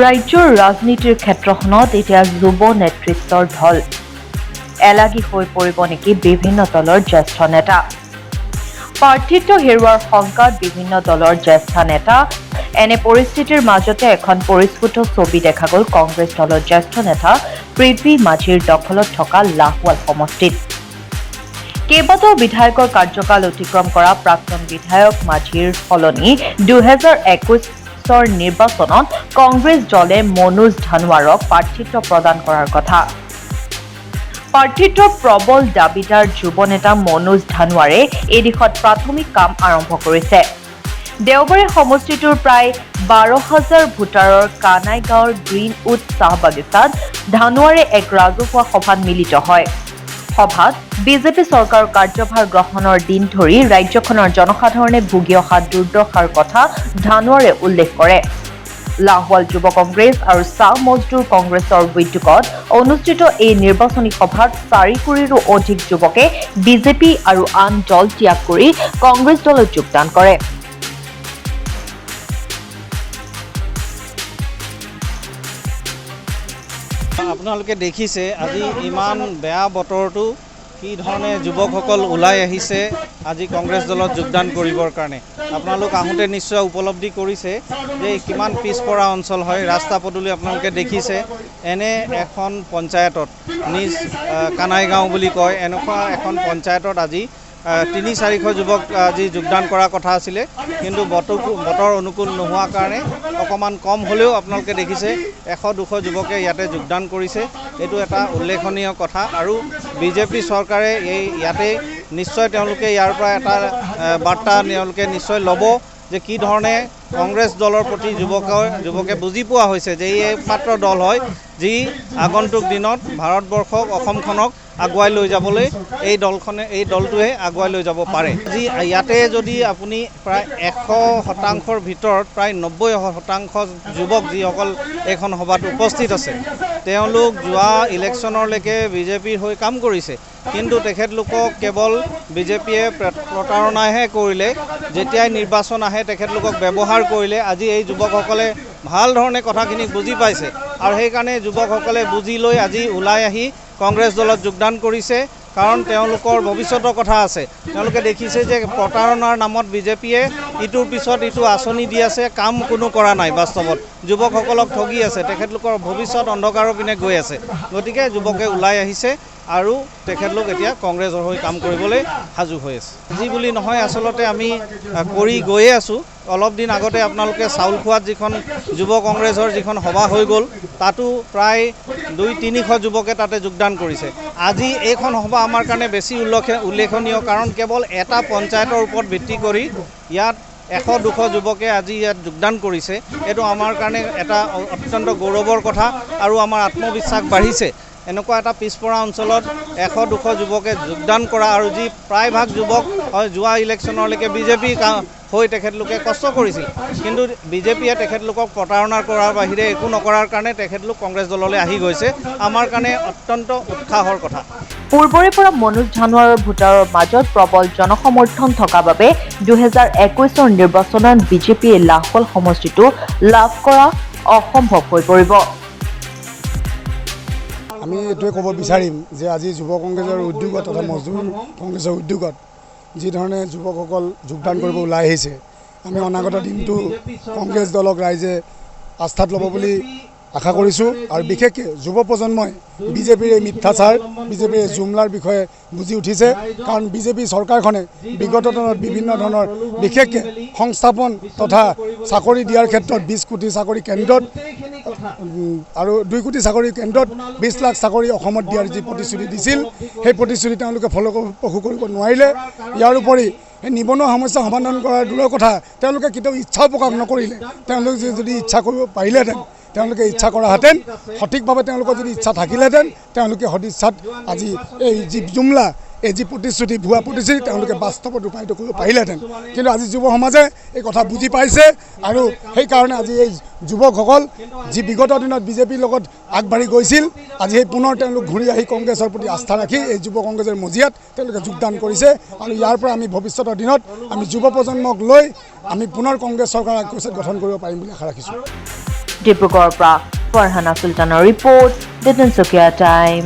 ৰাজ্যৰ ৰাজনীতিৰ ক্ষেত্ৰখনত এতিয়া যুৱ নেতৃত্বৰ ঢল এলাগী হৈ পৰিব নেকি বিভিন্ন দলৰ জ্যেষ্ঠ নেতা প্ৰাৰ্থিত্ব হেৰুৱাৰ শংকাত বিভিন্ন দলৰ জ্যেষ্ঠ নেতা এনে পৰিস্থিতিৰ মাজতে এখন পৰিস্ফুট ছবি দেখা গ'ল কংগ্ৰেছ দলৰ জ্যেষ্ঠ নেতা পৃথ্বী মাঝিৰ দখলত থকা লাহোৱাল সমষ্টিত কেইবাটাও বিধায়কৰ কাৰ্যকাল অতিক্ৰম কৰা প্ৰাক্তন বিধায়ক মাঝিৰ সলনি 2021 নিৰ্বাচনত কংগ্ৰেছ দলে মনোজ ধানোৱাৰক প্ৰাৰ্থিত্ব প্ৰদান কৰাৰ কথা প্ৰাৰ্থিত্বৰ প্ৰবল দাবীদাৰ যুৱ নেতা মনোজ ধানোৱাৰে এই দিশত প্ৰাথমিক কাম আৰম্ভ কৰিছে দেওবাৰে সমষ্টিটোৰ প্ৰায় 12,000 ভোটাৰৰ কানাইগাঁৱৰ গ্ৰীণউড চাহ বাগিচাত ধানোৱাৰে এক ৰাজহুৱা সভাত মিলিত হয় সভাত বিজেপি চৰকাৰৰ কাৰ্যভাৰ গ্ৰহণৰ দিন ধৰি ৰাজ্যখনৰ জনসাধাৰণে ভুগি অহা দুৰ্দশাৰ কথা ধানোৱাৰে উল্লেখ কৰে লাহোৱাল যুৱ কংগ্ৰেছ আৰু চাহ মজদুৰ কংগ্ৰেছৰ উদ্যোগত অনুষ্ঠিত এই নিৰ্বাচনী সভাত 4 কোটিৰো অধিক যুৱকে বিজেপি আৰু আন দল ত্যাগ কৰি কংগ্ৰেছ দলত যোগদান কৰে আপোনালোকে দেখিছে আজি ইমান বেয়া বতৰটো কি ধৰণে যুৱকসকল ওলাই আহিছে আজি কংগ্ৰেছ দলত যোগদান কৰিবৰ কাৰণে আপোনালোক আহোঁতে নিশ্চয় উপলব্ধি কৰিছে যে কিমান পিছপৰা অঞ্চল হয় ৰাস্তা পদূলি আপোনালোকে দেখিছে এনে এখন পঞ্চায়তত নিজ কানাইগাঁও বুলি কয় এনেকুৱা এখন পঞ্চায়তত আজি 3-400 যুৱক আজি যোগদান কৰাৰ কথা আছিলে কিন্তু বতৰ অনুকূল নোহোৱাৰ কাৰণে অকণমান কম হ'লেও আপোনালোকে দেখিছে 100-200 যুৱকে ইয়াতে যোগদান কৰিছে এইটো এটা উল্লেখনীয় কথা আৰু বিজেপি চৰকাৰে এই ইয়াতে নিশ্চয় তেওঁলোকে ইয়াৰ পৰা এটা বাৰ্তা তেওঁলোকে নিশ্চয় ল'ব যে কি ধৰণে কংগ্ৰেছ দলৰ প্ৰতি যুৱকে বুজি পোৱা হৈছে যে এই একমাত্ৰ দল হয় যি আগন্তুক দিনত ভাৰতবৰ্ষক অসমখনক আগুৱাই লৈ যাবলৈ এই দলটোৱে আগুৱাই লৈ যাব পাৰে যি ইয়াতে যদি আপুনি প্ৰায় 100% ভিতৰত প্ৰায় 90% যুৱক যিসকল এইখন সভাত উপস্থিত আছে তেওঁলোক যোৱা ইলেকশ্যনলৈকে বিজেপিৰ হৈ কাম কৰিছে কিন্তু তেখেতলোকক কেৱল বিজেপিয়ে প্ৰতাৰণাহে কৰিলে যেতিয়াই নিৰ্বাচন আহে তেখেতলোকক ব্যৱহাৰ কৰিলে আজি এই যুৱকসকলে ভাল ধৰণে কথাখিনি বুজি পাইছে আৰু সেইকাৰণে যুৱকসকলে বুজি লৈ আজি ওলাই আহি কংগ্ৰেছ দলত যোগদান কৰিছে কাৰণ তেওঁলোকৰ ভৱিষ্যতৰ কথা আছে তেওঁলোকে দেখিছে যে প্ৰতাৰণাৰ নামত বিজেপিয়ে ইটোৰ পিছত ইটো আঁচনি দি আছে কাম কোনো কৰা নাই বাস্তৱত যুৱকসকলক ঠগি আছে তেখেতলোকৰ ভৱিষ্যত অন্ধকাৰৰ পিনে গৈ আছে গতিকে যুৱকে ওলাই আহিছে আৰু তেখেতলোক এতিয়া কংগ্ৰেছৰ হৈ কাম কৰিবলৈ সাজু হৈ আছে যি বুলি নহয় আচলতে আমি কৰি গৈয়ে আছোঁ অলপ দিন আগতে আপোনালোকে চাউলখোৱাত যিখন যুৱ কংগ্ৰেছৰ যিখন সভা হৈ গ'ল তাতো প্ৰায় 200-300 যুৱকে তাতে যোগদান কৰিছে আজি এইখন সভা আমাৰ কাৰণে বেছি উল্লেখনীয় কাৰণ কেৱল এটা পঞ্চায়তৰ ওপৰত ভিত্তি কৰি ইয়াত 100-200 যুৱকে আজি ইয়াত যোগদান কৰিছে এইটো আমাৰ কাৰণে এটা অত্যন্ত গৌৰৱৰ কথা আৰু আমাৰ আত্মবিশ্বাস বাঢ়িছে এনেকুৱা এটা পিছপৰা অঞ্চলত 100-200 যুৱকে যোগদান কৰা আৰু যি প্ৰায়ভাগ যুৱক যোৱা ইলেকশ্যনলৈকে বিজেপি হৈ তেখেতলোকে কষ্ট কৰিছিল কিন্তু বিজেপিয়ে তেখেতলোকক প্ৰতাৰণা কৰাৰ বাহিৰে একো নকৰাৰ কাৰণে তেখেতলোক কংগ্ৰেছ দললৈ আহি গৈছে আমাৰ কাৰণে অত্যন্ত উৎসাহৰ কথা পূৰ্বৰে পৰা মনোজ ধানোৱাৰৰ ভোটাৰৰ মাজত প্ৰবল জনসমৰ্থন থকা বাবে 2021 নিৰ্বাচনত বিজেপিয়ে লাহোৱাল সমষ্টিটো লাভ কৰা অসম্ভৱ হৈ পৰিব আমি এইটোৱে ক'ব বিচাৰিম যে আজি যুৱ কংগ্ৰেছৰ উদ্যোগত তথা মজদুৰ কংগ্ৰেছৰ উদ্যোগত যি ধৰণে যুৱকসকল যোগদান কৰিব ওলাই আহিছে আমি অনাগত দিনটো কংগ্ৰেছ দলক ৰাইজে আস্থাত ল'ব বুলি আশা কৰিছোঁ আৰু বিশেষকৈ যুৱ প্ৰজন্মই বিজেপিৰ এই মিথ্যাচাৰ বিজেপিৰ এই জুমলাৰ বিষয়ে বুজি উঠিছে কাৰণ বিজেপি চৰকাৰখনে বিগত দিনত বিভিন্ন ধৰণৰ বিশেষকৈ সংস্থাপন তথা চাকৰি দিয়াৰ ক্ষেত্ৰত 20 কোটি চাকৰি কেন্দ্ৰত আৰু 2 কোটি চাকৰি কেন্দ্ৰত 20 লাখ চাকৰি অসমত দিয়াৰ যি প্ৰতিশ্ৰুতি দিছিল সেই প্ৰতিশ্ৰুতি তেওঁলোকে ফলপ্ৰসূ কৰিব নোৱাৰিলে ইয়াৰ উপৰি নিবনুৱা সমস্যা সমাধান কৰাৰ দূৰৰ কথা তেওঁলোকে কেতিয়াও ইচ্ছাও প্ৰকাশ নকৰিলে তেওঁলোকে যদি ইচ্ছা কৰিব পাৰিলেহেঁতেন তেওঁলোকে ইচ্ছা কৰাহেঁতেন সঠিকভাৱে তেওঁলোকৰ যদি ইচ্ছা থাকিলেহেঁতেন তেওঁলোকে সদিচ্ছাত আজি এই যি জুমলা এই যি প্ৰতিশ্ৰুতি ভুৱা প্ৰতিশ্ৰুতি তেওঁলোকে বাস্তৱত ৰূপায়িত কৰিব পাৰিলেহেঁতেন কিন্তু আজি যুৱ সমাজে এই কথা বুজি পাইছে আৰু সেইকাৰণে আজি এই যুৱকসকল যি বিগত দিনত বিজেপিৰ লগত আগবাঢ়ি গৈছিল আজি সেই পুনৰ তেওঁলোক ঘূৰি আহি কংগ্ৰেছৰ প্ৰতি আস্থা ৰাখি এই যুৱ কংগ্ৰেছৰ মজিয়াত তেওঁলোকে যোগদান কৰিছে আৰু ইয়াৰ পৰা আমি ভৱিষ্যতৰ দিনত আমি যুৱ প্ৰজন্মক লৈ আমি পুনৰ কংগ্ৰেছ চৰকাৰ গঠন কৰিব পাৰিম বুলি আশা ৰাখিছোঁ ডিব্ৰুগড়ৰ পৰা ফাৰহানা চুলতানৰ ৰিপৰ্ট, দ্য তিনচুকীয়া টাইম।